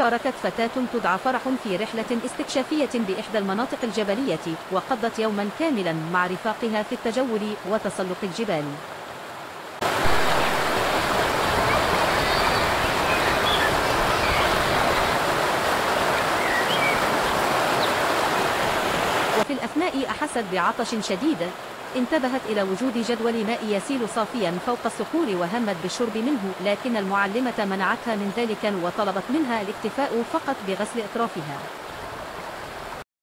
شاركت فتاة تدعى فرح في رحلة استكشافية بإحدى المناطق الجبلية، وقضت يوما كاملا مع رفاقها في التجول وتسلق الجبال. وفي الأثناء أحست بعطش شديد، انتبهت إلى وجود جدول ماء يسيل صافيا فوق الصخور وهمت بالشرب منه، لكن المعلمة منعتها من ذلك وطلبت منها الاكتفاء فقط بغسل أطرافها.